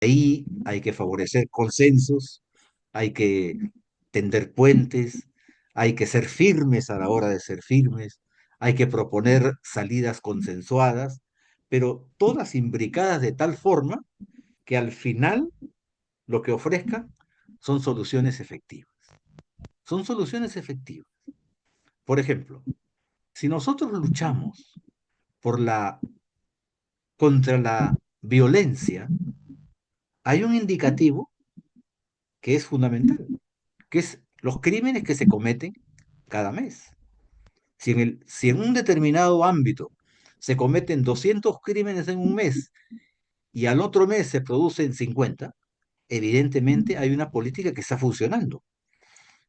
Ahí hay que favorecer consensos, hay que tender puentes, hay que ser firmes a la hora de ser firmes, hay que proponer salidas consensuadas, pero todas imbricadas de tal forma que al final lo que ofrezcan son soluciones efectivas. Son soluciones efectivas. Por ejemplo, si nosotros luchamos por contra la violencia, hay un indicativo que es fundamental, que es los crímenes que se cometen cada mes. Si en un determinado ámbito se cometen 200 crímenes en un mes y al otro mes se producen 50, evidentemente hay una política que está funcionando.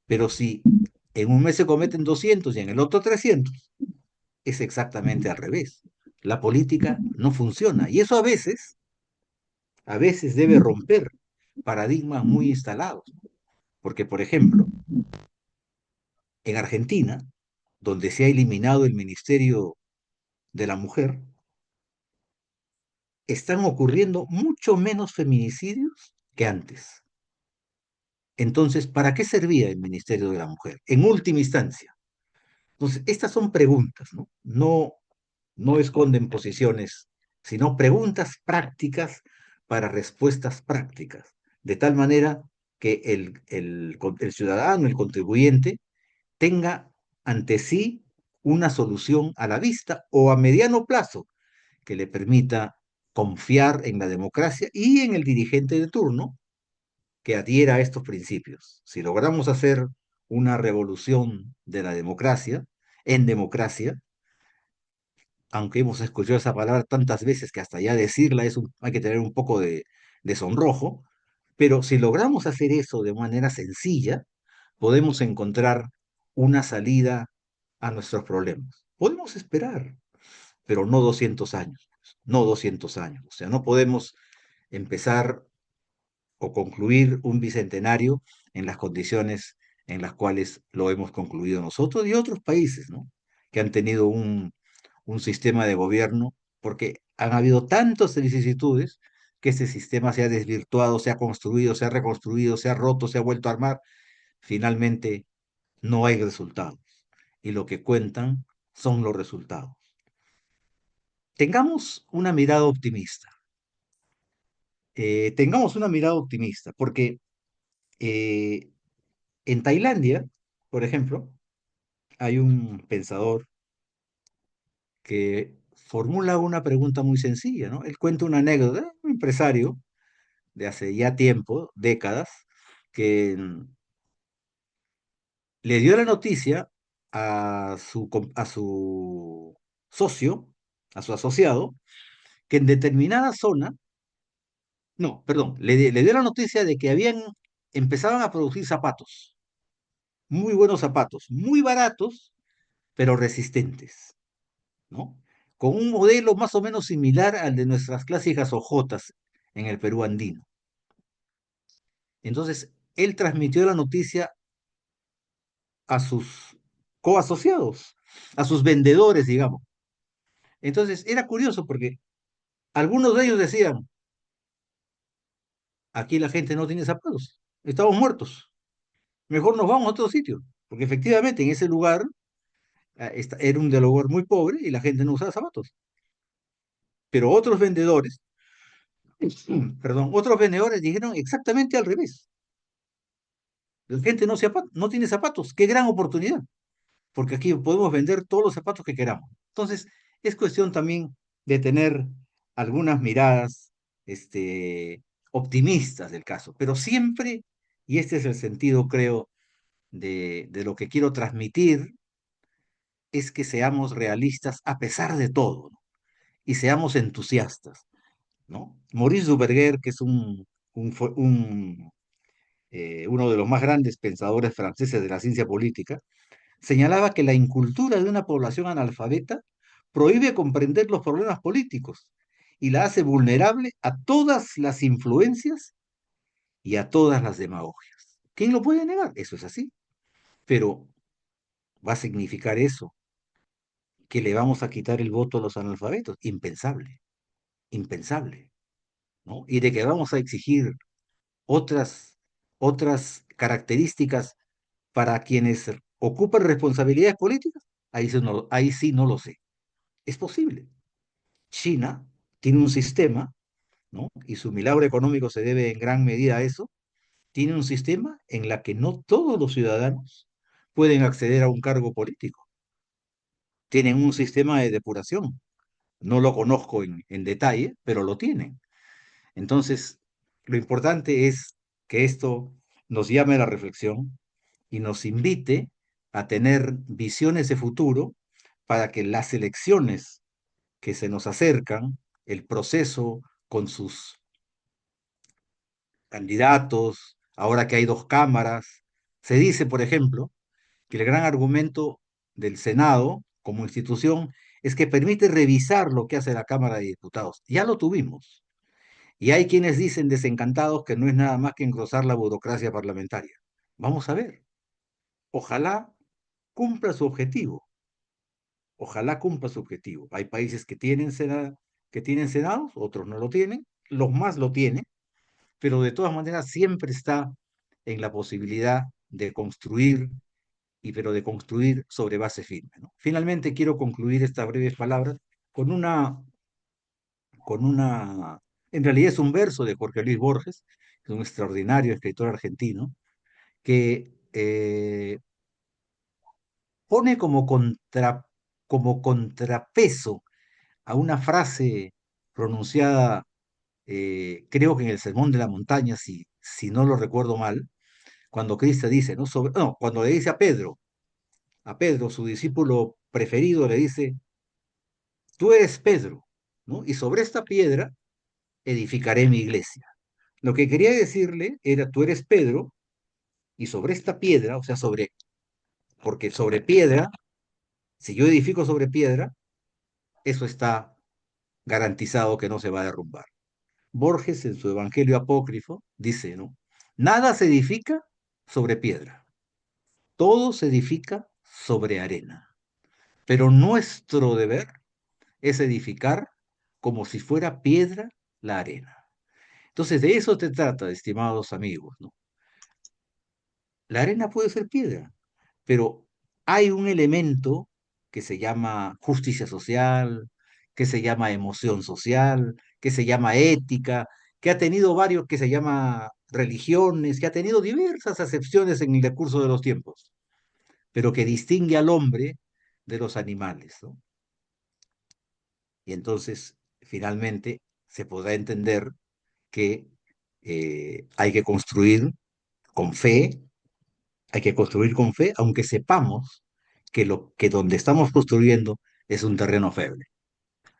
Pero si en un mes se cometen 200 y en el otro 300, es exactamente al revés. La política no funciona. Y eso a veces debe romper paradigmas muy instalados. Porque, por ejemplo, en Argentina, donde se ha eliminado el Ministerio de la Mujer, están ocurriendo mucho menos feminicidios que antes. Entonces, ¿para qué servía el Ministerio de la Mujer? En última instancia. Entonces, estas son preguntas, ¿no? No esconden posiciones, sino preguntas prácticas para respuestas prácticas, de tal manera que el ciudadano, el contribuyente, tenga ante sí una solución a la vista o a mediano plazo que le permita confiar en la democracia y en el dirigente de turno que adhiera a estos principios. Si logramos hacer una revolución de la democracia, en democracia, aunque hemos escuchado esa palabra tantas veces que hasta ya decirla hay que tener un poco de sonrojo, pero si logramos hacer eso de manera sencilla, podemos encontrar una salida a nuestros problemas. Podemos esperar, pero no 200 años, pues, no 200 años. O sea, no podemos empezar o concluir un bicentenario en las condiciones en las cuales lo hemos concluido nosotros y otros países, ¿no? Que han tenido un sistema de gobierno, porque han habido tantas vicisitudes que ese sistema se ha desvirtuado, se ha construido, se ha reconstruido, se ha roto, se ha vuelto a armar. Finalmente, no hay resultados. Y lo que cuentan son los resultados. Tengamos una mirada optimista. Tengamos una mirada optimista, porque eh, en Tailandia, por ejemplo, hay un pensador que formula una pregunta muy sencilla, ¿no? Él cuenta una anécdota, un empresario de hace ya tiempo, décadas, que le dio la noticia a su socio, a su asociado, que en determinada zona, no, perdón, le dio la noticia de que empezaban a producir zapatos, muy buenos zapatos, muy baratos, pero resistentes, ¿no? Con un modelo más o menos similar al de nuestras clásicas hojotas en el Perú andino. Entonces, él transmitió la noticia a sus coasociados, a sus vendedores, digamos. Entonces, era curioso porque algunos de ellos decían, aquí la gente no tiene zapatos, estamos muertos, mejor nos vamos a otro sitio, porque efectivamente en ese lugar era un lugar muy pobre y la gente no usaba zapatos. Pero otros vendedores, perdón, otros vendedores dijeron exactamente al revés. La gente no tiene zapatos, qué gran oportunidad, porque aquí podemos vender todos los zapatos que queramos. Entonces, es cuestión también de tener algunas miradas optimistas del caso, pero siempre, y este es el sentido, creo, de lo que quiero transmitir, es que seamos realistas a pesar de todo, ¿no? Y seamos entusiastas, ¿no? Maurice Duverger, que es uno de los más grandes pensadores franceses de la ciencia política, señalaba que la incultura de una población analfabeta prohíbe comprender los problemas políticos y la hace vulnerable a todas las influencias y a todas las demagogias. ¿Quién lo puede negar? Eso es así. Pero ¿va a significar eso que le vamos a quitar el voto a los analfabetos? Impensable, impensable. ¿no? Y de que vamos a exigir otras, otras características para quienes ocupan responsabilidades políticas, ahí sí no lo sé. Es posible. China tiene un sistema, ¿no? Y su milagro económico se debe en gran medida a eso. Tiene un sistema en la que no todos los ciudadanos pueden acceder a un cargo político. Tienen un sistema de depuración. No lo conozco en detalle, pero lo tienen. Entonces, lo importante es que esto nos llame a la reflexión y nos invite a tener visiones de futuro para que las elecciones que se nos acercan, el proceso con sus candidatos, ahora que hay dos cámaras, se dice, por ejemplo, que el gran argumento del Senado como institución es que permite revisar lo que hace la Cámara de Diputados. Ya lo tuvimos. Y hay quienes dicen desencantados que no es nada más que engrosar la burocracia parlamentaria. Vamos a ver. Ojalá cumpla su objetivo. Ojalá cumpla su objetivo. Hay países que tienen senados, otros no lo tienen, los más lo tienen, pero de todas maneras siempre está en la posibilidad de construir, y pero de construir sobre base firme, ¿no? Finalmente quiero concluir estas breves palabras con en realidad es un verso de Jorge Luis Borges, que es un extraordinario escritor argentino, que pone como contrapeso a una frase pronunciada, creo que en el Sermón de la Montaña, si no lo recuerdo mal, cuando Cristo dice, ¿no? No, cuando le dice a Pedro, su discípulo preferido, le dice, tú eres Pedro, ¿no? Y sobre esta piedra edificaré mi iglesia. Lo que quería decirle era, tú eres Pedro, y sobre esta piedra, o sea, porque sobre piedra, si yo edifico sobre piedra, eso está garantizado que no se va a derrumbar. Borges en su Evangelio Apócrifo dice, ¿no? Nada se edifica sobre piedra, todo se edifica sobre arena, pero nuestro deber es edificar como si fuera piedra la arena. Entonces, de eso te trata, estimados amigos, ¿no? La arena puede ser piedra, pero hay un elemento que se llama justicia social, que se llama emoción social, que se llama ética, que ha tenido varios, que se llama religiones, que ha tenido diversas acepciones en el decurso de los tiempos, pero que distingue al hombre de los animales, ¿no? Y entonces, finalmente, se podrá entender que hay que construir con fe, hay que construir con fe, aunque sepamos que lo que donde estamos construyendo es un terreno feble.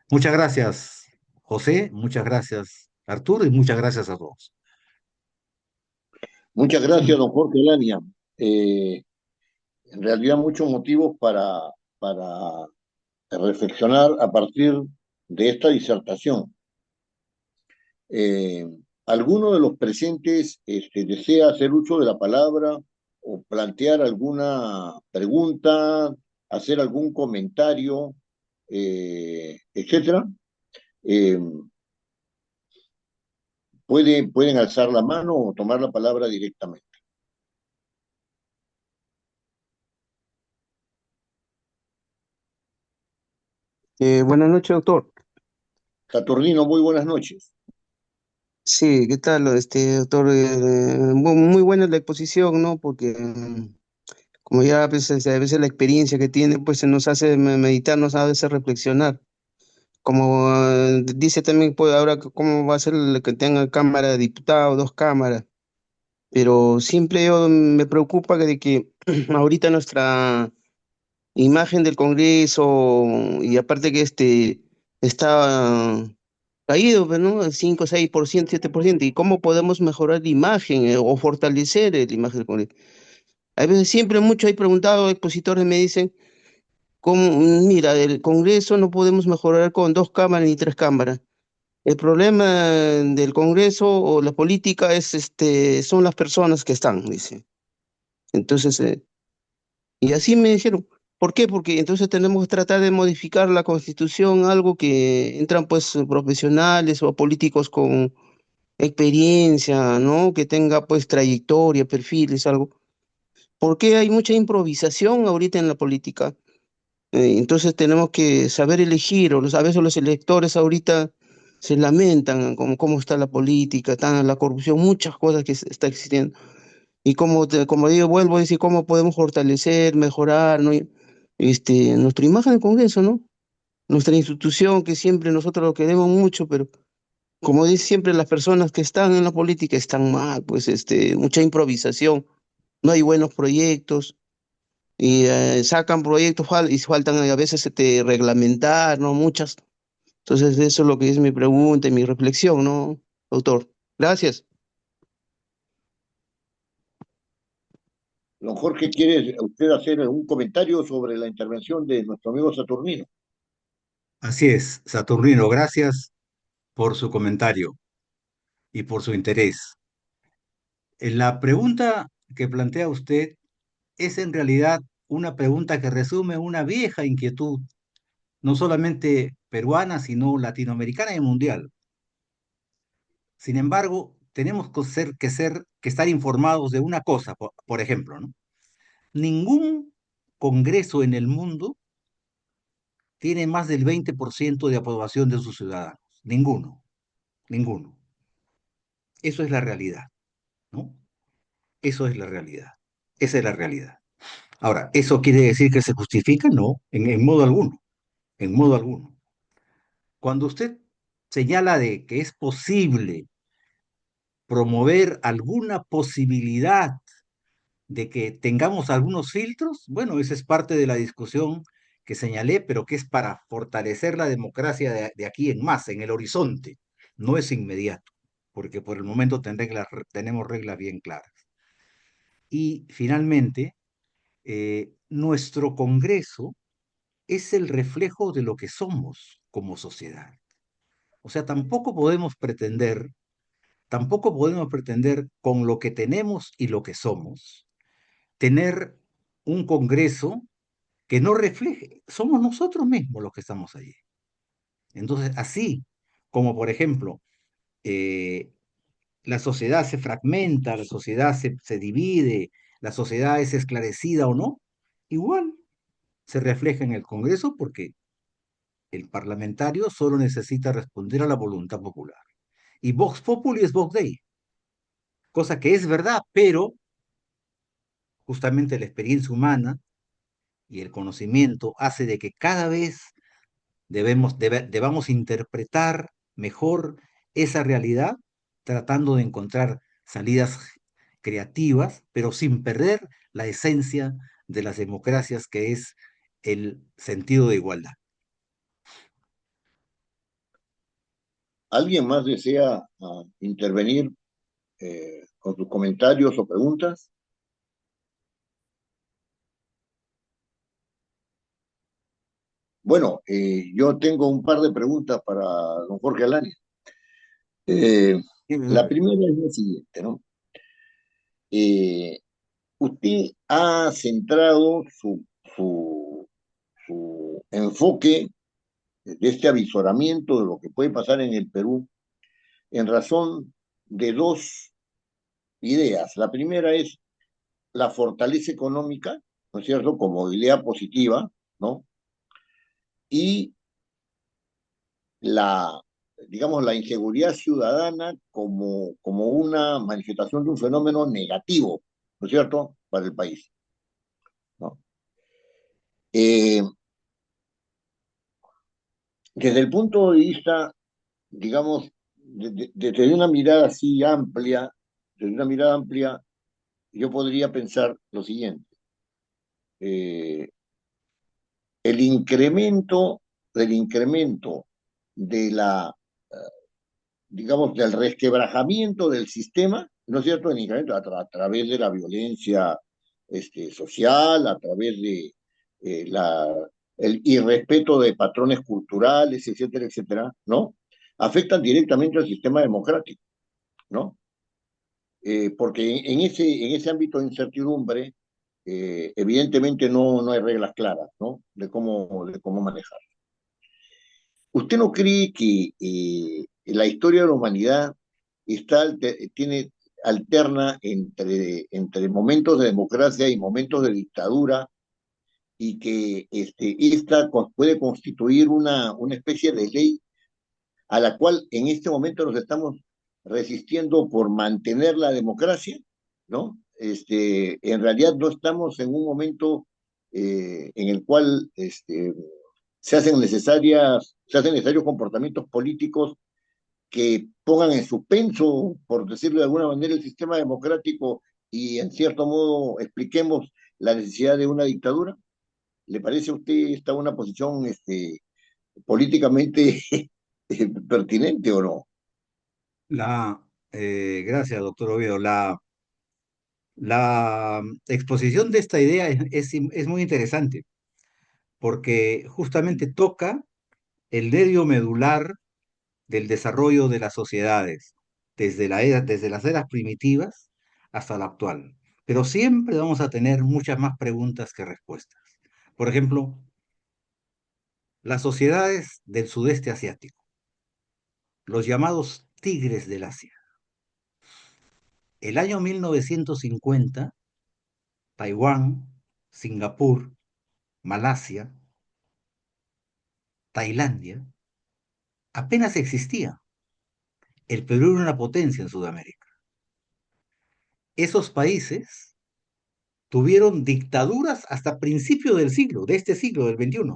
Muchas gracias, José, muchas gracias, Arturo, y muchas gracias a todos. Muchas gracias, don Jorge Lania. En realidad, muchos motivos para reflexionar a partir de esta disertación. Eh, ¿Alguno de los presentes desea hacer uso de la palabra o plantear alguna pregunta, hacer algún comentario, etcétera? Eh, pueden alzar la mano o tomar la palabra directamente. Buenas noches, doctor. Saturnino, muy buenas noches. Sí, ¿qué tal, doctor? Muy buena la exposición, ¿no? Porque como ya pues, a veces la experiencia que tiene, pues se nos hace meditar, nos hace reflexionar. Como dice también, pues ahora cómo va a ser el que tenga cámara de diputado, dos cámaras. Pero siempre yo me preocupa de que ahorita nuestra imagen del Congreso y aparte que está caído, pues, ¿no? El 5, 6%, 7%. ¿Y cómo podemos mejorar la imagen o fortalecer la imagen del Congreso? A veces siempre mucho he preguntado, expositores me dicen, ¿cómo? Mira, el Congreso no podemos mejorar con dos cámaras ni tres cámaras. El problema del Congreso o la política es, son las personas que están, dice. Entonces, y así me dijeron. ¿Por qué? Porque entonces tenemos que tratar de modificar la Constitución, algo que entran pues profesionales o políticos experiencia, ¿no? Que tenga pues trayectoria, perfiles, algo. Porque hay mucha improvisación ahorita en la política. Entonces tenemos que saber elegir, a veces los electores ahorita se lamentan con cómo está la política, está la corrupción, muchas cosas que está existiendo. Y como digo, vuelvo a decir, cómo podemos fortalecer, mejorar, ¿no? Nuestra imagen del Congreso, ¿no? Nuestra institución, que siempre nosotros lo queremos mucho, pero como dice siempre, las personas que están en la política están mal, pues mucha improvisación, no hay buenos proyectos y sacan proyectos y faltan a veces reglamentar, ¿no? Muchas. Entonces, eso es lo que es mi pregunta y mi reflexión, ¿no, doctor? Gracias. Don Jorge, ¿quiere usted hacer un comentario sobre la intervención de nuestro amigo Saturnino? Así es, Saturnino, gracias por su comentario y por su interés. La pregunta que plantea usted es en realidad una pregunta que resume una vieja inquietud, no solamente peruana, sino latinoamericana y mundial. Sin embargo, tenemos que estar informados de una cosa, por ejemplo, ¿no? Ningún congreso en el mundo tiene más del 20% de aprobación de sus ciudadanos. Ninguno, ninguno. Eso es la realidad, ¿no? Eso es la realidad. Esa es la realidad. Ahora, ¿eso quiere decir que se justifica? No, en modo alguno, en modo alguno. Cuando usted señala de que es posible promover alguna posibilidad de que tengamos algunos filtros, bueno, esa es parte de la discusión que señalé, pero que es para fortalecer la democracia de aquí en más, en el horizonte. No es inmediato, porque por el momento tenemos reglas bien claras. Y finalmente, nuestro Congreso es el reflejo de lo que somos como sociedad. O sea, tampoco podemos pretender con lo que tenemos y lo que somos, tener un Congreso que no refleje, somos nosotros mismos los que estamos allí. Entonces, así como, por ejemplo, eh, la sociedad se fragmenta, la sociedad se divide, la sociedad es esclarecida o no, igual se refleja en el Congreso porque el parlamentario solo necesita responder a la voluntad popular. Y Vox Populi es Vox Dei, cosa que es verdad, pero justamente la experiencia humana y el conocimiento hace de que cada vez debamos interpretar mejor esa realidad, tratando de encontrar salidas creativas, pero sin perder la esencia de las democracias, que es el sentido de igualdad. ¿Alguien más desea intervenir con sus comentarios o preguntas? Bueno, yo tengo un par de preguntas para don Jorge Alani. Eh, la primera es la siguiente, ¿no? Eh, Usted ha centrado su enfoque de este avisoramiento de lo que puede pasar en el Perú en razón de dos ideas. La primera es la fortaleza económica, ¿no es cierto?, como idea positiva, ¿no? Y la, digamos, la inseguridad ciudadana como una manifestación de un fenómeno negativo, ¿no es cierto?, para el país, ¿no? Eh, Desde el punto de vista, digamos, desde una mirada así amplia, desde una mirada amplia, yo podría pensar lo siguiente. Eh, el incremento de la, digamos, del resquebrajamiento del sistema, ¿no es cierto?, el incremento a través de la violencia social, a través de el irrespeto de patrones culturales, etcétera, etcétera, ¿no? Afectan directamente al sistema democrático, ¿no? Porque en ese ámbito de incertidumbre, evidentemente no hay reglas claras, ¿no? De cómo manejar. ¿Usted no cree que la historia de la humanidad alterna entre momentos de democracia y momentos de dictadura, y que esta puede constituir una especie de ley a la cual en este momento nos estamos resistiendo por mantener la democracia, ¿no? En realidad no estamos en un momento en el cual se hacen necesarios comportamientos políticos que pongan en suspenso, por decirlo de alguna manera, el sistema democrático y en cierto modo expliquemos la necesidad de una dictadura. ¿Le parece a usted esta una posición políticamente pertinente o no? Gracias, doctor Oviedo. La exposición de esta idea es muy interesante porque justamente toca el nervio medular del desarrollo de las sociedades, desde las eras primitivas hasta la actual. Pero siempre vamos a tener muchas más preguntas que respuestas. Por ejemplo, las sociedades del sudeste asiático, los llamados tigres del Asia. El año 1950, Taiwán, Singapur, Malasia, Tailandia, apenas existía. El Perú era una potencia en Sudamérica. Esos países tuvieron dictaduras hasta principios del siglo, de este siglo, del XXI,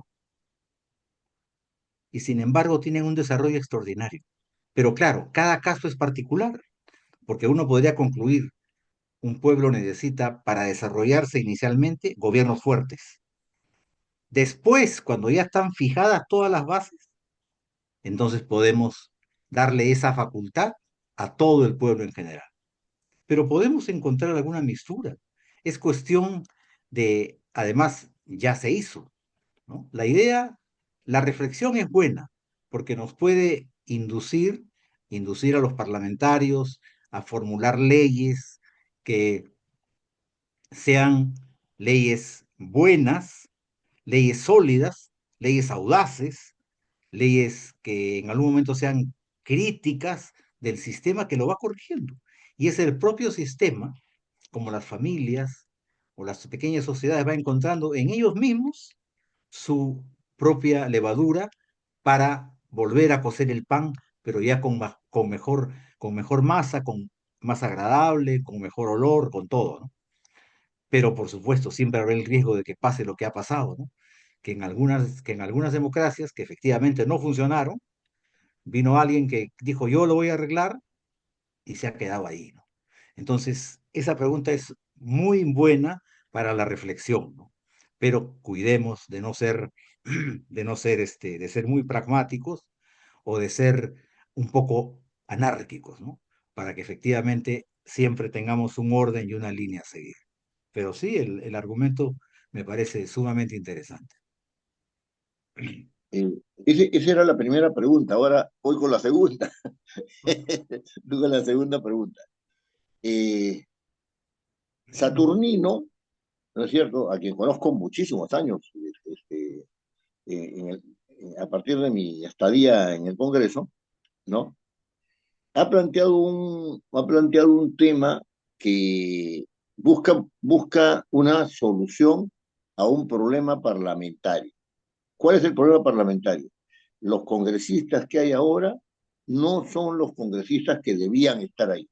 y sin embargo tienen un desarrollo extraordinario. Pero claro, cada caso es particular, porque uno podría concluir, un pueblo necesita para desarrollarse inicialmente gobiernos fuertes. Después, cuando ya están fijadas todas las bases, entonces podemos darle esa facultad a todo el pueblo en general. Pero podemos encontrar alguna mixtura. Es cuestión de, además, ya se hizo, ¿no? La reflexión es buena, porque nos puede inducir a los parlamentarios a formular leyes que sean leyes buenas, leyes sólidas, leyes audaces, leyes que en algún momento sean críticas del sistema que lo va corrigiendo. Y es el propio sistema, como las familias o las pequeñas sociedades, va encontrando en ellos mismos su propia levadura para volver a cocer el pan, pero ya con mejor masa, con más agradable, con mejor olor, con todo, ¿no? Pero por supuesto, siempre habrá el riesgo de que pase lo que ha pasado, ¿no? Que en algunas democracias que efectivamente no funcionaron, vino alguien que dijo yo lo voy a arreglar y se ha quedado ahí, ¿no? Entonces, esa pregunta es muy buena para la reflexión, ¿no? Pero cuidemos de ser muy pragmáticos o de ser un poco anárquicos, ¿no? Para que efectivamente siempre tengamos un orden y una línea a seguir. Pero sí, el argumento me parece sumamente interesante. Esa era la primera pregunta. Ahora voy con la segunda. Voy con la segunda pregunta. Eh, Saturnino, ¿no es cierto? A quien conozco muchísimos años, a partir de mi estadía en el Congreso, ¿no? Ha planteado un tema que busca una solución a un problema parlamentario. ¿Cuál es el problema parlamentario? Los congresistas que hay ahora no son los congresistas que debían estar ahí,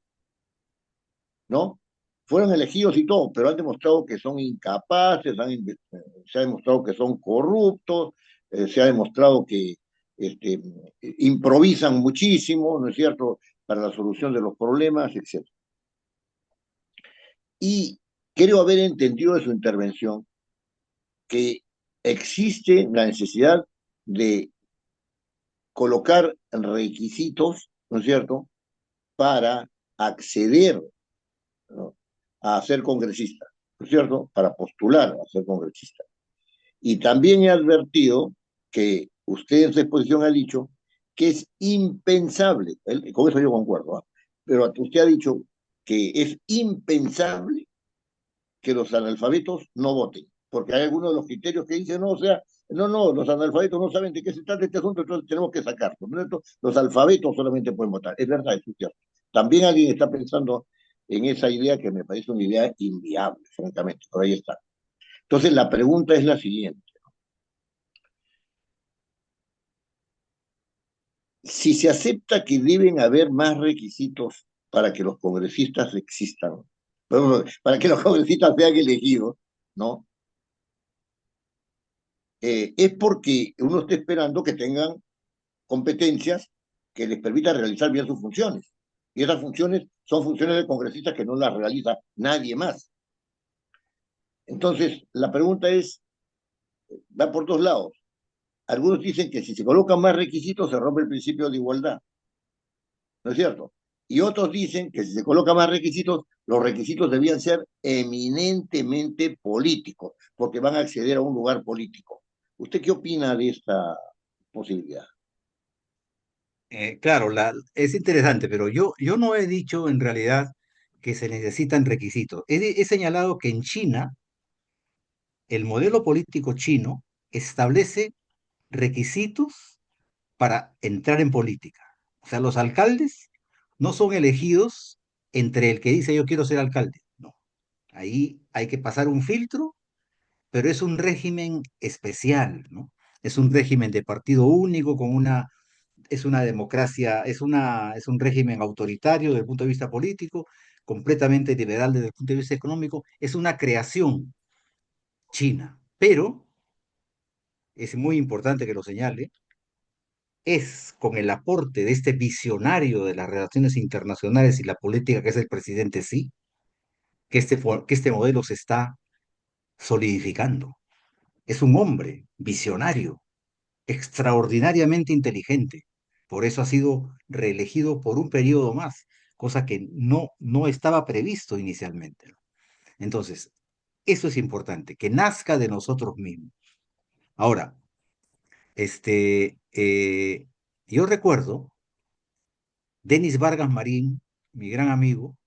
¿no? Fueron elegidos y todo, pero han demostrado que son incapaces, se ha demostrado que son corruptos, se ha demostrado que este, improvisan muchísimo, ¿no es cierto?, para la solución de los problemas, etc. Y creo haber entendido de su intervención que existe la necesidad de colocar requisitos, ¿no es cierto?, para acceder, ¿no?, a ser congresista, ¿no es cierto?, para postular a ser congresista. Y también he advertido que usted en su exposición ha dicho que es impensable, con eso yo concuerdo, ¿eh?, pero usted ha dicho que es impensable que los analfabetos no voten, porque hay algunos de los criterios que dicen, no, o sea, no, los analfabetos no saben de qué se trata este asunto, entonces tenemos que sacarlo, ¿no? Los alfabetos solamente pueden votar, es verdad, es cierto, también alguien está pensando en esa idea que me parece una idea inviable, francamente, por ahí está. Entonces, la pregunta es la siguiente. Si se acepta que deben haber más requisitos para que los congresistas existan, para que los congresistas sean elegidos, ¿no? Es porque uno está esperando que tengan competencias que les permitan realizar bien sus funciones. Y esas funciones son funciones de congresistas que no las realiza nadie más. Entonces, la pregunta es, va por dos lados. Algunos dicen que si se colocan más requisitos se rompe el principio de igualdad, ¿no es cierto? Y otros dicen que si se colocan más requisitos, los requisitos debían ser eminentemente políticos, porque van a acceder a un lugar político. ¿Usted qué opina de esta posibilidad? Claro, es interesante, pero yo no he dicho en realidad que se necesitan requisitos. He señalado que en China, el modelo político chino establece requisitos para entrar en política. O sea, los alcaldes no son elegidos entre el que dice yo quiero ser alcalde. No, ahí hay que pasar un filtro, pero es un régimen especial, ¿no? Es un régimen de partido único con es una democracia, es un régimen autoritario desde el punto de vista político, completamente liberal desde el punto de vista económico, es una creación china, pero es muy importante que lo señale, es con el aporte de este visionario de las relaciones internacionales y la política que es el presidente Xi, que este modelo se está solidificando. Es un hombre visionario, extraordinariamente inteligente. Por eso ha sido reelegido por un periodo más, cosa que no estaba previsto inicialmente, ¿no? Entonces, eso es importante, que nazca de nosotros mismos. Ahora, yo recuerdo Denis Vargas Marín, mi gran amigo,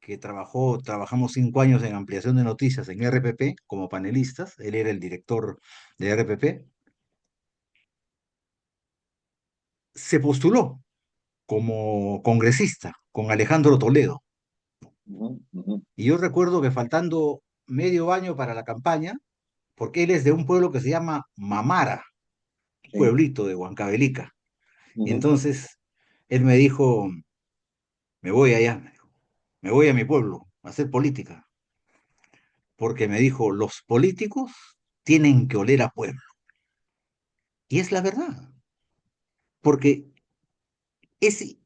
que trabajamos 5 años en ampliación de noticias en RPP como panelistas, él era el director de RPP, se postuló como congresista con Alejandro Toledo. Uh -huh. Y yo recuerdo que faltando medio año para la campaña, porque él es de un pueblo que se llama Mamara, un Sí. pueblito de Huancavelica. Uh Y -huh. entonces él me dijo, me voy allá, me voy a mi pueblo a hacer política, porque me dijo, los políticos tienen que oler a pueblo. Y es la verdad, porque es,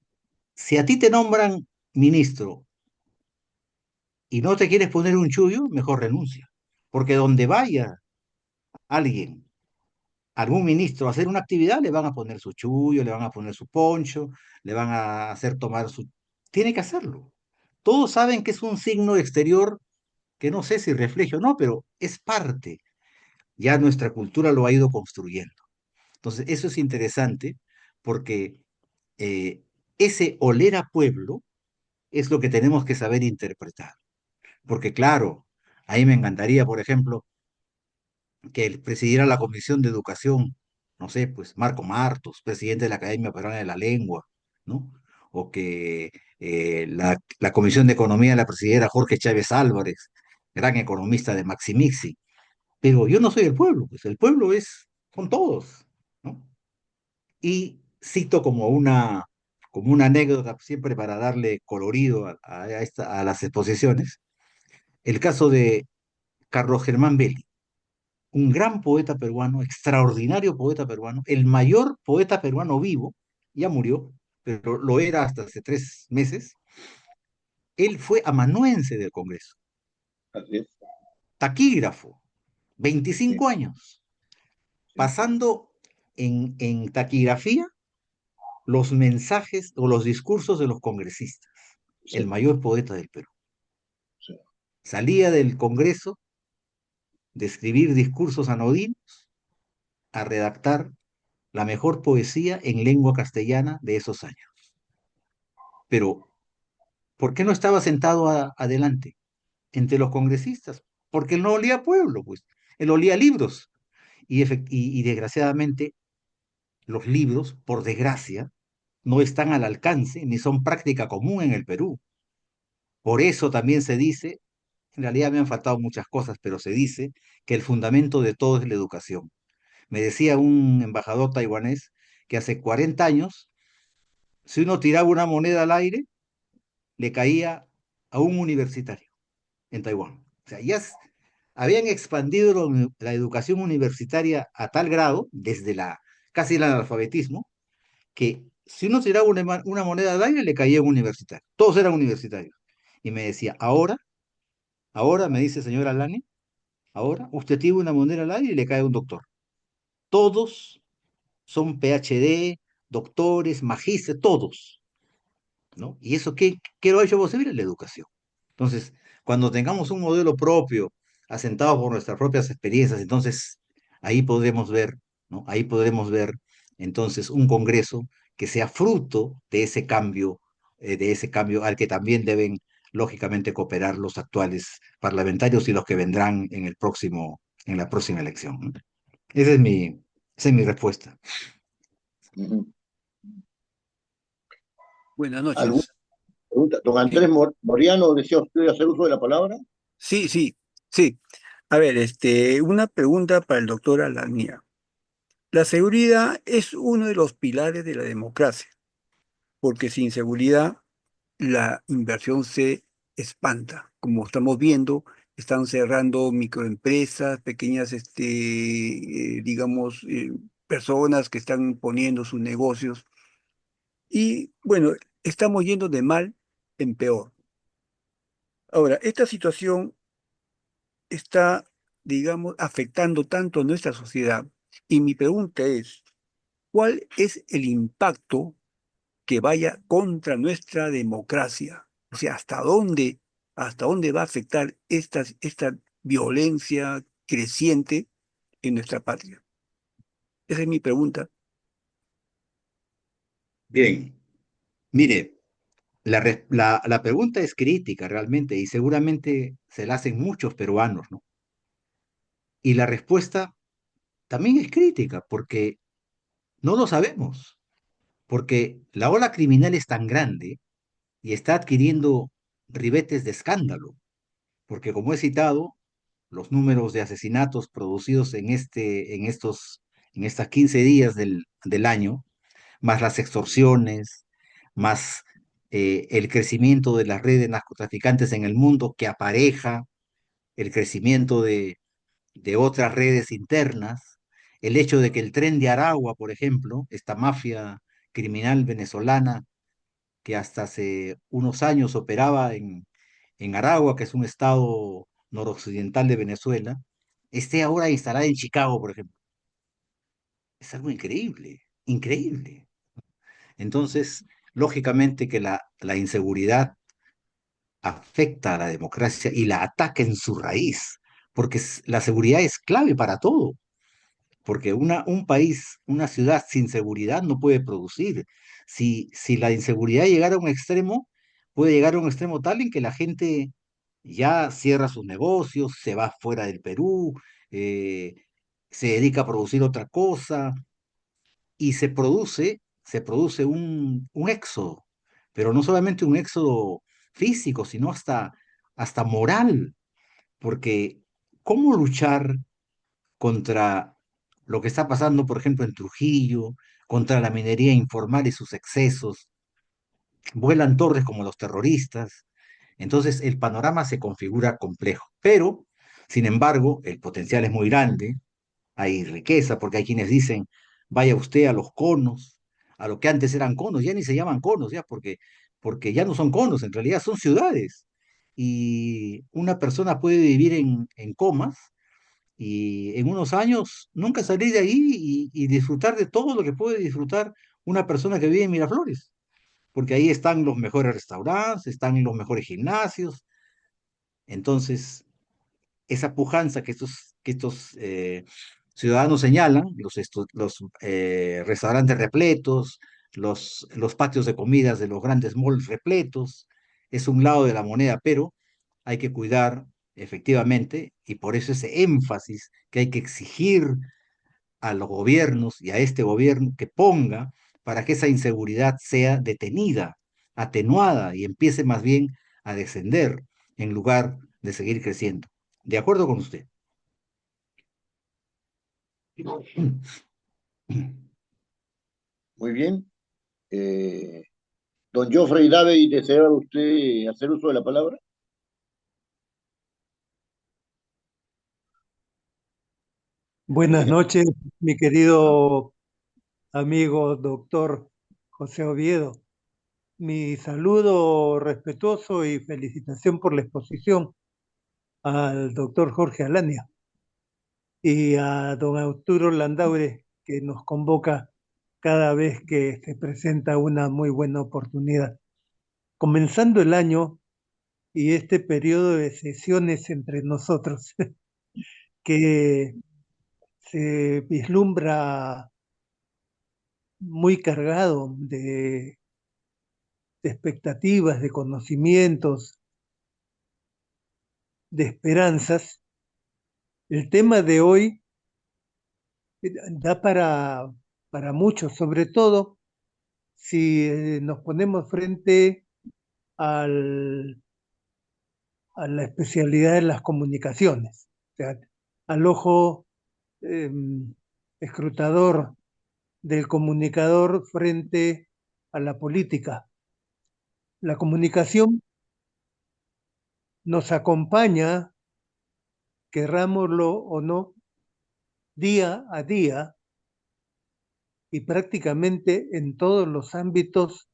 si a ti te nombran ministro y no te quieres poner un chullo, mejor renuncia, porque donde vaya alguien, algún ministro a hacer una actividad, le van a poner su chullo, le van a poner su poncho, le van a hacer tomar su... Tiene que hacerlo. Todos saben que es un signo exterior que no sé si refleja o no, pero es parte. Ya nuestra cultura lo ha ido construyendo. Entonces, eso es interesante porque eh, ese oler a pueblo es lo que tenemos que saber interpretar. Porque claro, ahí me encantaría, por ejemplo, que él presidiera la Comisión de Educación, no sé, pues Marco Martos, presidente de la Academia Peruana de la Lengua, ¿no? O que la Comisión de Economía la presidiera Jorge Chávez Álvarez, gran economista de Maximixi. Pero yo no soy el pueblo, pues el pueblo son todos, ¿no? Y cito como una anécdota, siempre para darle colorido a las exposiciones, el caso de Carlos Germán Belli, un gran poeta peruano, extraordinario poeta peruano, el mayor poeta peruano vivo, ya murió, pero lo era hasta hace 3 meses. Él fue amanuense del Congreso, Así es. taquígrafo, Sí, 25 años, sí, pasando en taquigrafía los mensajes o los discursos de los congresistas, el sí, mayor poeta del Perú. sí. Salía del Congreso de escribir discursos anodinos a redactar la mejor poesía en lengua castellana de esos años. Pero, ¿por qué no estaba sentado adelante entre los congresistas? Porque él no olía pueblo, pues. Él olía libros. Y desgraciadamente, los libros, por desgracia, no están al alcance ni son práctica común en el Perú. Por eso también se dice, en realidad me han faltado muchas cosas, pero se dice que el fundamento de todo es la educación. Me decía un embajador taiwanés que hace 40 años, si uno tiraba una moneda al aire, le caía a un universitario en Taiwán. O sea, habían expandido la educación universitaria a tal grado, desde casi el analfabetismo, que si uno tiraba una moneda al aire, le caía a un universitario. Todos eran universitarios. Y me decía, ahora me dice señora Alani, ahora usted tira una moneda al aire y le cae a un doctor. Todos son PhD, doctores, magísteres, todos. ¿No? ¿Y eso qué lo ha hecho posible? La educación. Entonces, cuando tengamos un modelo propio, asentado por nuestras propias experiencias, entonces ahí podremos ver, ¿no? Ahí podremos ver entonces un Congreso que sea fruto de ese cambio al que también deben, lógicamente, cooperar los actuales parlamentarios y los que vendrán en la próxima elección, ¿no? Esa es esa es mi respuesta. Ujú. Buenas ¿Alguna noches. pregunta? Don Andrés Sí, Moriano, ¿desea usted hacer uso de la palabra? sí, sí, sí. A ver, una pregunta para el doctor Alanía. La seguridad es uno de los pilares de la democracia, porque sin seguridad la inversión se espanta. Como estamos viendo, están cerrando microempresas, pequeñas, digamos, personas que están poniendo sus negocios. Y bueno, estamos yendo de mal en peor. Ahora, esta situación está, digamos, afectando tanto a nuestra sociedad. Y mi pregunta es, ¿cuál es el impacto que vaya contra nuestra democracia? O sea, hasta dónde va a afectar esta violencia creciente en nuestra patria? Esa es mi pregunta. Bien, mire, la pregunta es crítica realmente y seguramente se la hacen muchos peruanos, ¿no? Y la respuesta también es crítica porque no lo sabemos, porque la ola criminal es tan grande y está adquiriendo ribetes de escándalo, porque como he citado, los números de asesinatos producidos en estas 15 días del año, más las extorsiones, más el crecimiento de las redes narcotraficantes en el mundo que apareja el crecimiento de otras redes internas, el hecho de que el Tren de Aragua, por ejemplo, esta mafia criminal venezolana que hasta hace unos años operaba en Aragua, que es un estado noroccidental de Venezuela, esté ahora instalada en Chicago, por ejemplo. Es algo increíble, increíble. Entonces, lógicamente que la inseguridad afecta a la democracia y la ataca en su raíz, porque la seguridad es clave para todo. Porque un país, una ciudad sin seguridad no puede producir. Si la inseguridad llegara a un extremo, puede llegar a un extremo tal en que la gente ya cierra sus negocios, se va fuera del Perú, eh, se dedica a producir otra cosa y se produce un éxodo, pero no solamente un éxodo físico, sino hasta moral, porque ¿cómo luchar contra lo que está pasando, por ejemplo, en Trujillo, contra la minería informal y sus excesos? Vuelan torres como los terroristas. Entonces el panorama se configura complejo, pero, sin embargo, el potencial es muy grande, hay riqueza, porque hay quienes dicen, vaya usted a los conos, a lo que antes eran conos, ya ni se llaman conos, ya, porque ya no son conos, en realidad son ciudades. Y una persona puede vivir en comas y en unos años nunca salir de ahí y disfrutar de todo lo que puede disfrutar una persona que vive en Miraflores, porque ahí están los mejores restaurantes, están los mejores gimnasios. Entonces, esa pujanza que estos ciudadanos señalan, los restaurantes repletos, los patios de comidas de los grandes malls repletos, es un lado de la moneda, pero hay que cuidar efectivamente, y por eso ese énfasis que hay que exigir a los gobiernos y a este gobierno que ponga para que esa inseguridad sea detenida, atenuada y empiece más bien a descender en lugar de seguir creciendo. De acuerdo con usted. Muy bien. Don Geoffrey Dave, ¿desea usted hacer uso de la palabra? Buenas Parece que noches, mi querido amigo doctor José Oviedo. Mi saludo respetuoso y felicitación por la exposición al doctor Jorge Alania y a don Arturo Landaure, que nos convoca cada vez que se presenta una muy buena oportunidad. Comenzando el año y este periodo de sesiones entre nosotros, que se vislumbra muy cargado de expectativas, de conocimientos, de esperanzas. El tema de hoy da para mucho, sobre todo si nos ponemos frente al, a la especialidad de las comunicaciones, o sea, al ojo eh, escrutador del comunicador frente a la política. La comunicación nos acompaña, querrámoslo o no, día a día y prácticamente en todos los ámbitos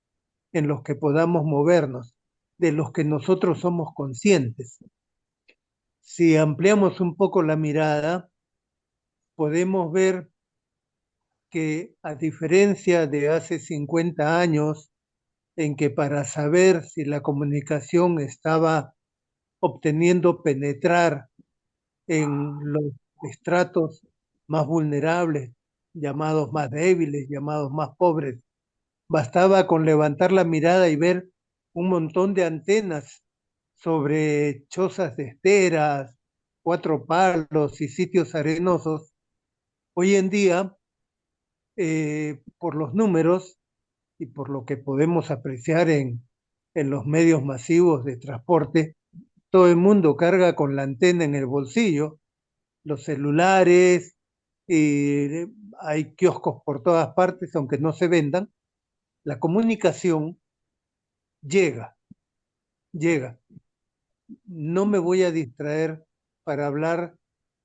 en los que podamos movernos, de los que nosotros somos conscientes. Si ampliamos un poco la mirada, podemos ver que a diferencia de hace 50 años, en que para saber si la comunicación estaba obteniendo penetrar en los estratos más vulnerables, llamados más débiles, llamados más pobres, bastaba con levantar la mirada y ver un montón de antenas sobre chozas de esteras, cuatro palos y sitios arenosos. Hoy en día, por los números y por lo que podemos apreciar en los medios masivos de transporte, todo el mundo carga con la antena en el bolsillo, los celulares, y hay kioscos por todas partes, aunque no se vendan. La comunicación llega, llega. No me voy a distraer para hablar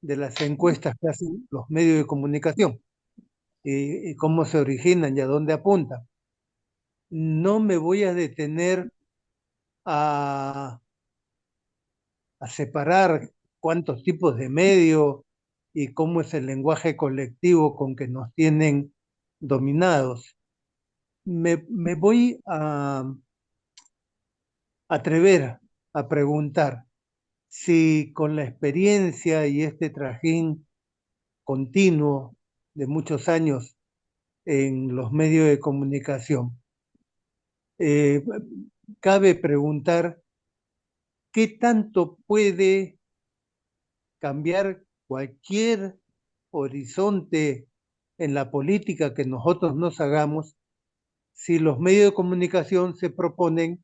de las encuestas que hacen los medios de comunicación y cómo se originan y a dónde apuntan. No me voy a detener a, a separar cuántos tipos de medios y cómo es el lenguaje colectivo con que nos tienen dominados. Me voy a atrever a preguntar si con la experiencia y este trajín continuo de muchos años en los medios de comunicación, eh, cabe preguntar qué tanto puede cambiar cualquier horizonte en la política que nosotros nos hagamos si los medios de comunicación se proponen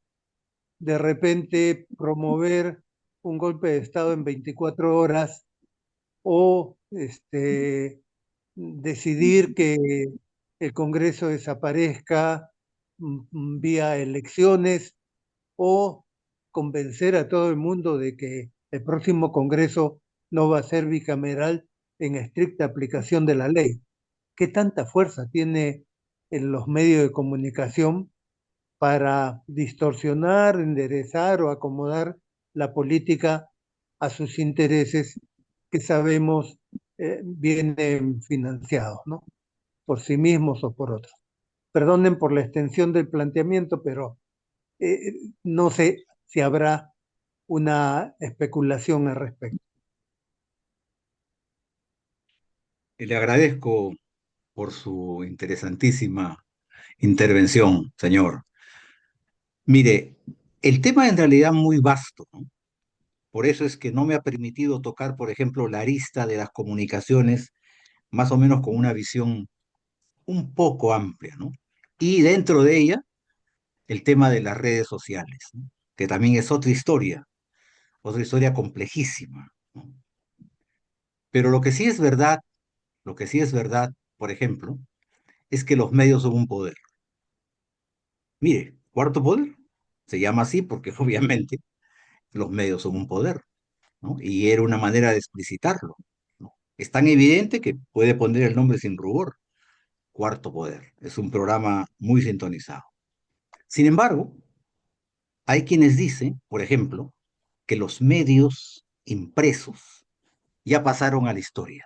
de repente promover un golpe de Estado en 24 horas o decidir que el Congreso desaparezca vía elecciones o convencer a todo el mundo de que el próximo Congreso no va a ser bicameral en estricta aplicación de la ley. ¿Qué tanta fuerza tiene en los medios de comunicación para distorsionar, enderezar o acomodar la política a sus intereses que sabemos vienen financiados, ¿no? Por sí mismos o por otros? Perdonen por la extensión del planteamiento, pero no sé si habrá una especulación al respecto. Le agradezco por su interesantísima intervención, señor. Mire, el tema es en realidad muy vasto, ¿no? Por eso es que no me ha permitido tocar, por ejemplo, la arista de las comunicaciones, más o menos con una visión un poco amplia, ¿no? Y dentro de ella, el tema de las redes sociales, ¿no? Que también es otra historia complejísima, ¿no? Pero lo que sí es verdad, lo que sí es verdad, por ejemplo, es que los medios son un poder. Mire, cuarto poder se llama así porque obviamente los medios son un poder, ¿no? Y era una manera de explicitarlo, ¿no? Es tan evidente que puede poner el nombre sin rubor. Cuarto Poder. Es un programa muy sintonizado. Sin embargo, hay quienes dicen, por ejemplo, que los medios impresos ya pasaron a la historia,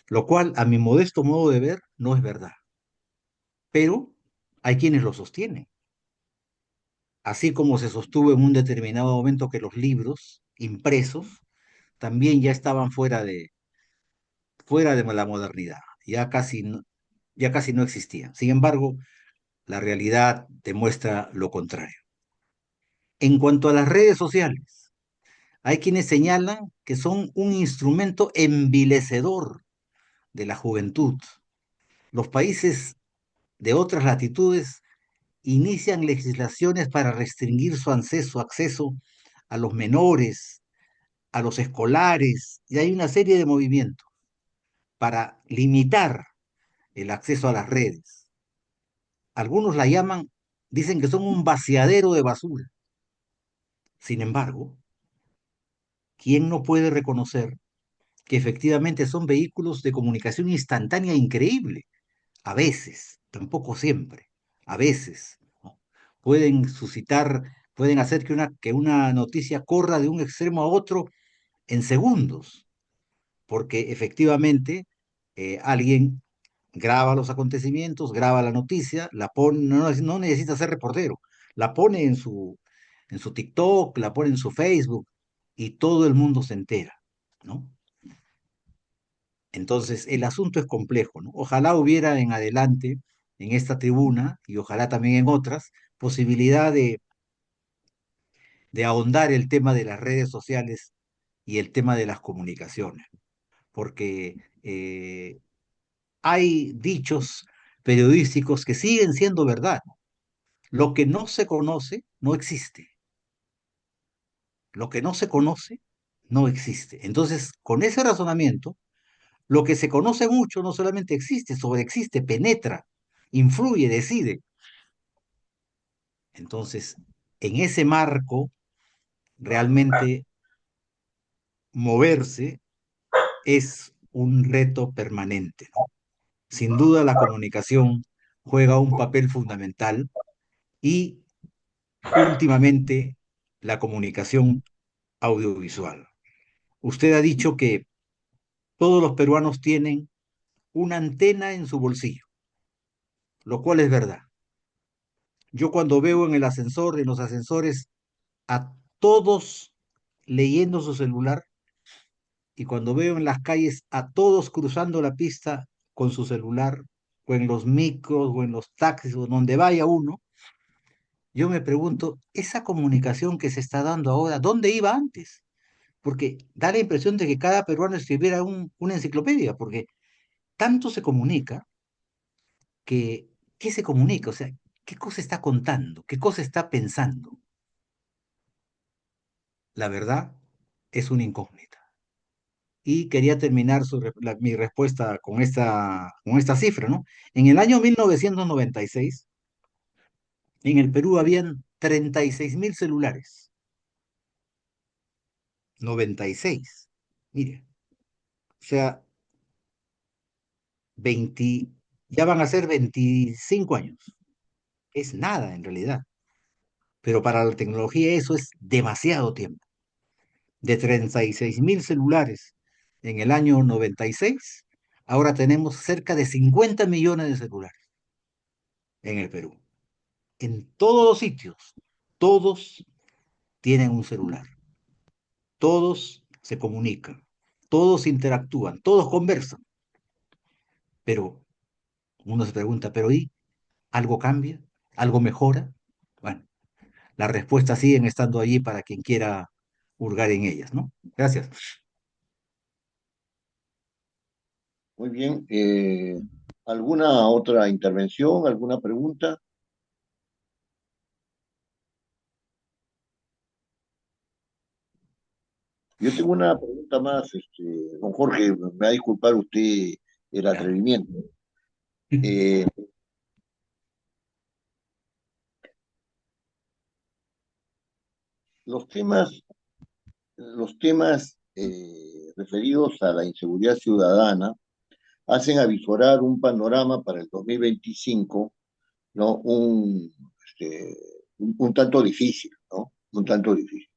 lo cual, a mi modesto modo de ver, no es verdad. Pero hay quienes lo sostienen, así como se sostuvo en un determinado momento que los libros impresos también ya estaban fuera de la modernidad, ya casi no existían. Sin embargo, la realidad demuestra lo contrario. En cuanto a las redes sociales, hay quienes señalan que son un instrumento envilecedor de la juventud. Los países de otras latitudes inician legislaciones para restringir su acceso a los menores, a los escolares, y hay una serie de movimientos para limitar el acceso a las redes. Algunos la llaman, dicen que son un vaciadero de basura. Sin embargo, ¿quién no puede reconocer que efectivamente son vehículos de comunicación instantánea increíble? A veces, tampoco siempre, a veces, ¿no? Pueden suscitar, pueden hacer que una noticia corra de un extremo a otro en segundos, porque efectivamente alguien graba los acontecimientos, graba la noticia, la pone, no necesita ser reportero, la pone en su TikTok, la pone en su Facebook y todo el mundo se entera, ¿no? Entonces, el asunto es complejo, ¿no? Ojalá hubiera en adelante, en esta tribuna, y ojalá también en otras, posibilidad de ahondar el tema de las redes sociales y el tema de las comunicaciones, porque hay dichos periodísticos que siguen siendo verdad. Lo que no se conoce no existe. Lo que no se conoce no existe. Entonces, con ese razonamiento, lo que se conoce mucho no solamente existe, sobreexiste, penetra, influye, decide. Entonces, en ese marco, realmente moverse es un reto permanente, ¿no? Sin duda, la comunicación juega un papel fundamental y últimamente la comunicación audiovisual. Usted ha dicho que todos los peruanos tienen una antena en su bolsillo, lo cual es verdad. Yo cuando veo en el ascensor, en los ascensores, a todos leyendo su celular y cuando veo en las calles a todos cruzando la pista con su celular o en los micros o en los taxis o donde vaya uno, yo me pregunto, esa comunicación que se está dando ahora, ¿dónde iba antes? Porque da la impresión de que cada peruano escribiera una enciclopedia, porque tanto se comunica que, ¿qué se comunica? O sea, ¿qué cosa está contando? ¿Qué cosa está pensando? La verdad es una incógnita. Y quería terminar mi respuesta con esta cifra, ¿no? En el año 1996, en el Perú habían 36.000 celulares. 96. Mire, o sea, 20, ya van a ser 25 años. Es nada en realidad. Pero para la tecnología eso es demasiado tiempo. De 36.000 celulares en el año 96, ahora tenemos cerca de 50 millones de celulares en el Perú. En todos los sitios, todos tienen un celular, todos se comunican, todos interactúan, todos conversan. Pero uno se pregunta, ¿pero y algo cambia? ¿Algo mejora? Bueno, las respuestas siguen estando allí para quien quiera hurgar en ellas, ¿no? Gracias. Muy bien. ¿Alguna otra intervención, alguna pregunta? Yo tengo una pregunta más, don Jorge, me va a disculpar usted el Ya. atrevimiento. Eh, los temas, los temas referidos a la inseguridad ciudadana hacen avisorar un panorama para el 2025, ¿no? Un tanto difícil, ¿no? Un tanto difícil.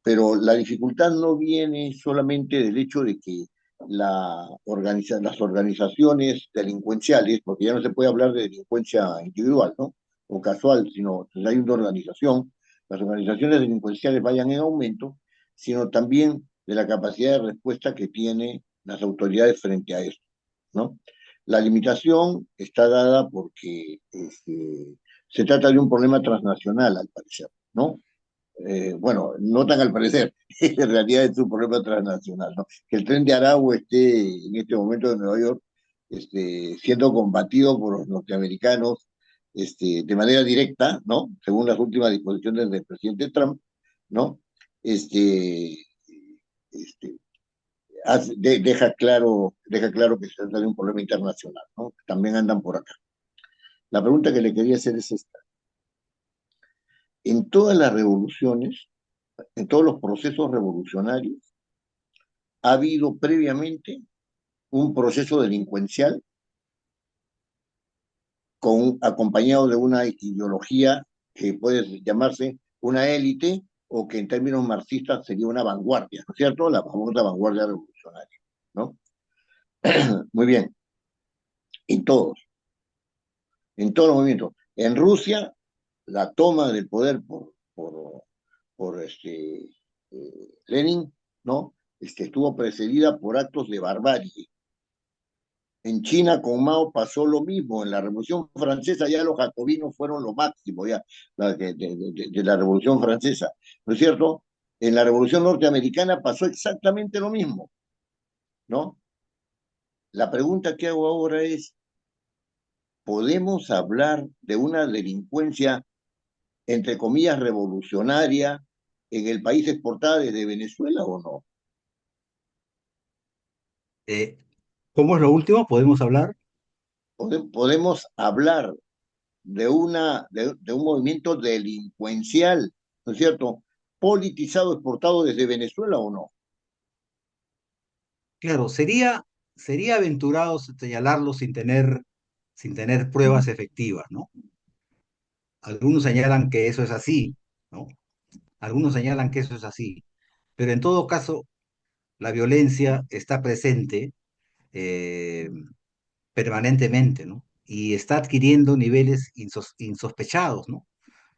Pero la dificultad no viene solamente del hecho de que las organizaciones delincuenciales, porque ya no se puede hablar de delincuencia individual, ¿no? O casual, sino que hay una organización, las organizaciones delincuenciales vayan en aumento, sino también de la capacidad de respuesta que tienen las autoridades frente a esto, ¿no? La limitación está dada porque se trata de un problema transnacional, al parecer, ¿no? Bueno, no tan al parecer, en realidad es un problema transnacional, ¿no? Que el tren de Aragua esté en este momento en Nueva York siendo combatido por los norteamericanos de manera directa, ¿no? Según las últimas disposiciones del presidente Trump, ¿no? Este, este, deja claro que se trata de un problema internacional, ¿no? También andan por acá. La pregunta que le quería hacer es esta. En todas las revoluciones, en todos los procesos revolucionarios, ha habido previamente un proceso delincuencial acompañado de una ideología que puede llamarse una élite o que en términos marxistas sería una vanguardia, ¿no es cierto? La famosa vanguardia revolucionaria, ¿no? Muy bien, en todos, en todos los movimientos. En Rusia, la toma del poder por Lenin, ¿no? Estuvo precedida por actos de barbarie. En China con Mao pasó lo mismo. En la Revolución Francesa ya los jacobinos fueron lo máximo ya de la Revolución Francesa, ¿no es cierto? En la Revolución Norteamericana pasó exactamente lo mismo, ¿no? La pregunta que hago ahora es, ¿podemos hablar de una delincuencia, entre comillas, revolucionaria en el país exportada desde Venezuela o no? Eh, ¿Cómo es lo último? ¿Podemos hablar? Podemos hablar de un movimiento delincuencial, ¿no es cierto? Politizado, exportado desde Venezuela o no. Claro, sería aventurado señalarlo sin tener pruebas efectivas, ¿no? Algunos señalan que eso es así, ¿no? Algunos señalan que eso es así, pero en todo caso, la violencia está presente eh, permanentemente, ¿no? Y está adquiriendo niveles insospechados, ¿no?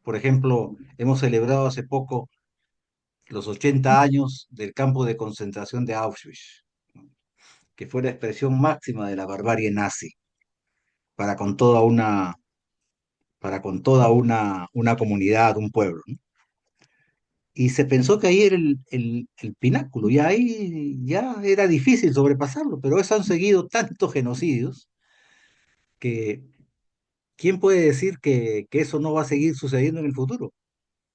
Por ejemplo, hemos celebrado hace poco los 80 años del campo de concentración de Auschwitz, ¿no? Que fue la expresión máxima de la barbarie nazi para con toda una, una comunidad, un pueblo, ¿no? Y se pensó que ahí era el pináculo, y ahí ya era difícil sobrepasarlo, pero eso han seguido tantos genocidios que ¿quién puede decir que eso no va a seguir sucediendo en el futuro?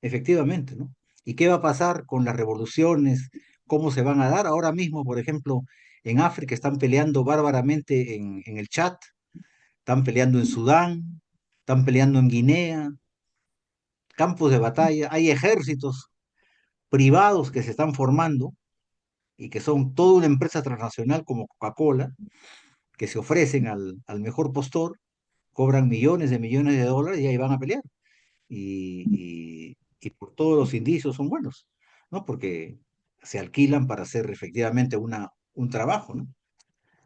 Efectivamente, ¿no? ¿Y qué va a pasar con las revoluciones? ¿Cómo se van a dar? Ahora mismo, por ejemplo, en África están peleando bárbaramente en el Chad, están peleando en Sudán, están peleando en Guinea, campos de batalla, hay ejércitos privados que se están formando y que son toda una empresa transnacional como Coca-Cola, que se ofrecen al mejor postor, cobran millones de millones de dólares y ahí van a pelear. Y por todos los indicios son buenos, ¿no? Porque se alquilan para hacer efectivamente un trabajo, ¿no?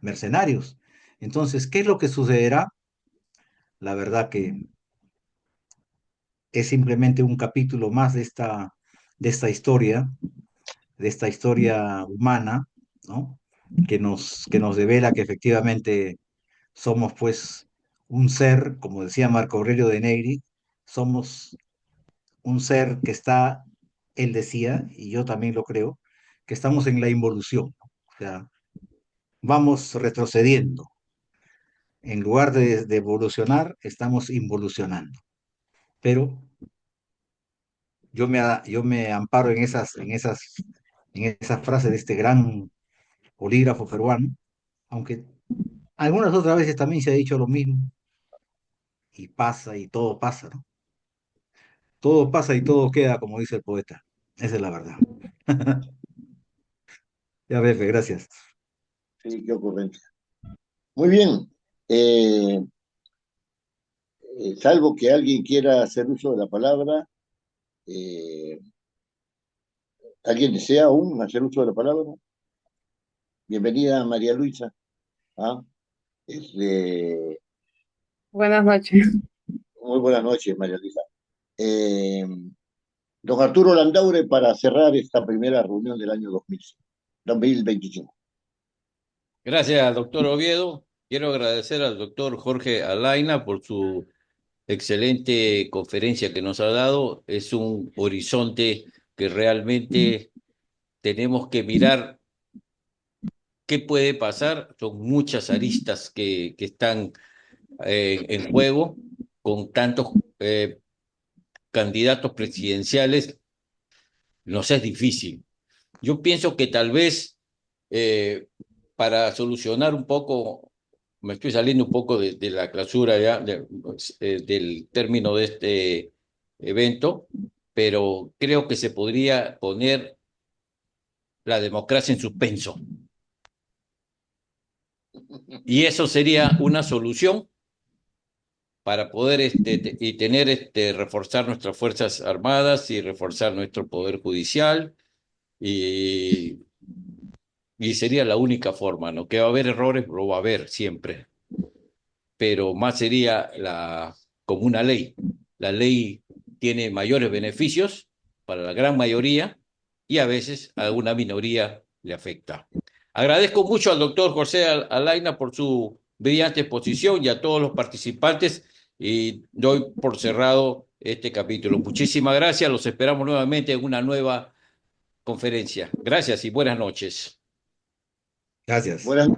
Mercenarios. Entonces, ¿qué es lo que sucederá? La verdad que es simplemente un capítulo más de esta historia humana, ¿no? Que nos devela que efectivamente somos pues un ser, como decía Marco Aurelio de Negri, somos un ser que está, él decía, y yo también lo creo, que estamos en la involución, ¿no? O sea, vamos retrocediendo. En lugar de evolucionar, estamos involucionando. Pero yo me amparo en esas frases de este gran polígrafo peruano, aunque algunas otras veces también se ha dicho lo mismo, y pasa y todo pasa, ¿no? Todo pasa y todo queda, como dice el poeta. Esa es la verdad. Ya, Befe, gracias. Sí, qué ocurrencia. Muy bien. Eh, Salvo que alguien quiera hacer uso de la palabra, eh, ¿alguien desea aún hacer uso de la palabra? Bienvenida, María Luisa. ¿Ah? Este, Buenas noches. muy buenas noches, María Luisa. Eh, Don Arturo Landaure, para cerrar esta primera reunión del año 2025. Gracias, doctor Oviedo. Quiero agradecer al doctor Jorge Alaina por su excelente conferencia que nos ha dado. Es un horizonte que realmente tenemos que mirar qué puede pasar. Son muchas aristas que están en juego con tantos candidatos presidenciales. Nos es difícil. Yo pienso que tal vez eh, para solucionar un poco, me estoy saliendo un poco de la clausura ya, del término de este evento, pero creo que se podría poner la democracia en suspenso. Y eso sería una solución para poder y tener reforzar nuestras Fuerzas Armadas y reforzar nuestro Poder Judicial y sería la única forma, ¿no? Que va a haber errores, lo va a haber siempre, pero más sería como una ley. La ley tiene mayores beneficios para la gran mayoría y a veces a alguna minoría le afecta. Agradezco mucho al doctor José Alaina por su brillante exposición y a todos los participantes y doy por cerrado este capítulo. Muchísimas gracias, los esperamos nuevamente en una nueva conferencia. Gracias y buenas noches. Gracias. Buenas,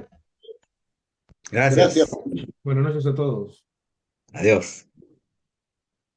gracias. Gracias. Buenas noches a todos. Adiós.